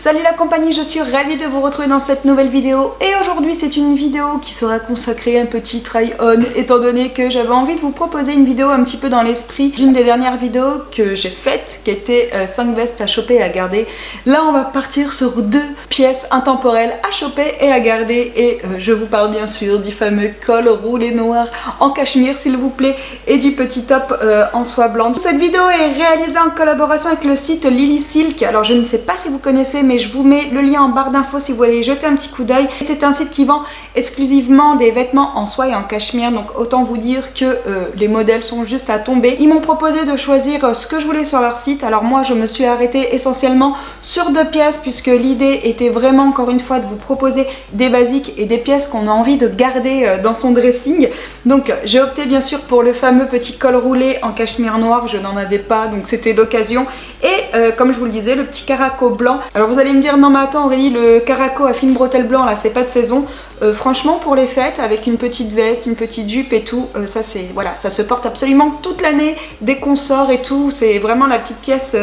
Salut la compagnie, je suis ravie de vous retrouver dans cette nouvelle vidéo et aujourd'hui c'est une vidéo qui sera consacrée à un petit try-on étant donné que j'avais envie de vous proposer une vidéo un petit peu dans l'esprit d'une des dernières vidéos que j'ai faites qui était 5 vestes à choper et à garder. Là on va partir sur 2 pièces intemporelles à choper et à garder et je vous parle bien sûr du fameux col roulé noir en cachemire s'il vous plaît et du petit top en soie blanche. Cette vidéo est réalisée en collaboration avec le site Lily Silk. Alors je ne sais pas si vous connaissez mais je vous mets le lien en barre d'infos si vous voulez y jeter un petit coup d'œil. C'est un site qui vend exclusivement des vêtements en soie et en cachemire, donc autant vous dire que les modèles sont juste à tomber. Ils m'ont proposé de choisir ce que je voulais sur leur site, alors moi je me suis arrêtée essentiellement sur 2 pièces puisque l'idée était vraiment encore une fois de vous proposer des basiques et des pièces qu'on a envie de garder dans son dressing. Donc j'ai opté bien sûr pour le fameux petit col roulé en cachemire noir, je n'en avais pas donc c'était l'occasion, et comme je vous le disais le petit caraco blanc. Alors vous allez me dire non mais attends Aurélie, le caraco à fine bretelle blanc là c'est pas de saison. Franchement pour les fêtes avec une petite veste, une petite jupe et tout, ça c'est voilà, ça se porte absolument toute l'année dès qu'on sort et tout, c'est vraiment la petite pièce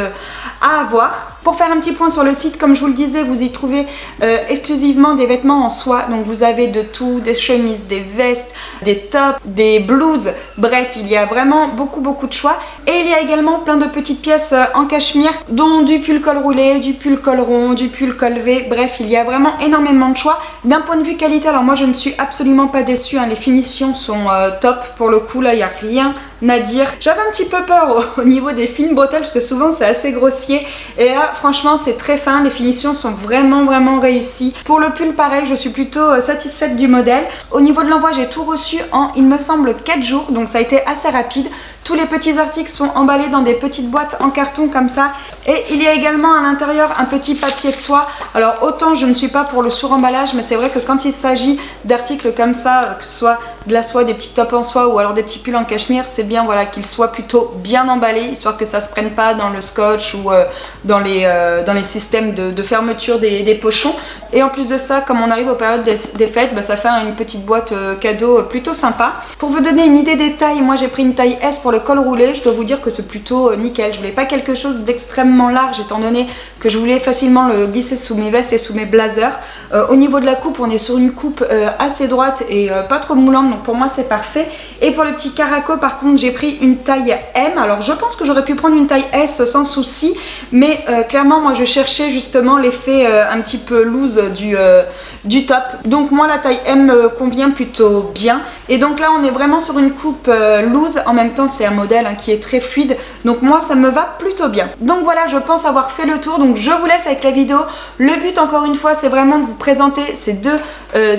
à avoir. Pour faire un petit point sur le site, comme je vous le disais, vous y trouvez exclusivement des vêtements en soie, donc vous avez de tout, des chemises, des vestes, des tops, des blouses, bref il y a vraiment beaucoup de choix. Et il y a également plein de petites pièces en cachemire, dont du pull col roulé, du pull col rond, du pull col V, bref il y a vraiment énormément de choix. D'un point de vue qualité, alors moi je ne suis absolument pas déçue, hein, les finitions sont top, pour le coup là il n'y a rien à dire. J'avais un petit peu peur au niveau des fines bretelles parce que souvent c'est assez grossier et là franchement c'est très fin, les finitions sont vraiment réussies. Pour le pull pareil, je suis plutôt satisfaite du modèle. Au niveau de l'envoi j'ai tout reçu en il me semble 4 jours, donc ça a été assez rapide. Tous les petits articles sont emballés dans des petites boîtes en carton comme ça et il y a également à l'intérieur un petit papier de soie. Alors autant je ne suis pas pour le sur-emballage mais c'est vrai que quand il s'agit d'articles comme ça, que ce soit de la soie, des petits tops en soie ou alors des petits pulls en cachemire, c'est bien voilà, qu'ils soient plutôt bien emballés histoire que ça se prenne pas dans le scotch ou dans les systèmes de fermeture des pochons. Et en plus de ça, comme on arrive aux périodes des fêtes, bah, ça fait une petite boîte cadeau plutôt sympa. Pour vous donner une idée des tailles, moi j'ai pris une taille S pour le col roulé. Je dois vous dire que c'est plutôt nickel. Je voulais pas quelque chose d'extrêmement large étant donné que je voulais facilement le glisser sous mes vestes et sous mes blazers. Au niveau de la coupe, on est sur une coupe assez droite et pas trop moulante, donc pour moi c'est parfait. Et pour le petit caraco par contre j'ai pris une taille M. Alors je pense que j'aurais pu prendre une taille S sans souci, mais clairement moi je cherchais justement l'effet un petit peu loose du top. Donc moi la taille M me convient plutôt bien. Et donc là on est vraiment sur une coupe loose, en même temps c'est un modèle qui est très fluide, donc moi ça me va plutôt bien. Donc voilà, je pense avoir fait le tour, donc je vous laisse avec la vidéo. Le but encore une fois c'est vraiment de vous présenter ces 2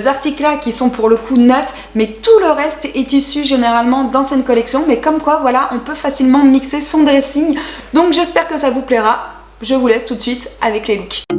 articles là qui sont pour le coup neufs, mais tout le reste est issu généralement d'anciennes collections, mais comme quoi voilà, on peut facilement mixer son dressing. Donc j'espère que ça vous plaira. Je vous laisse tout de suite avec les looks.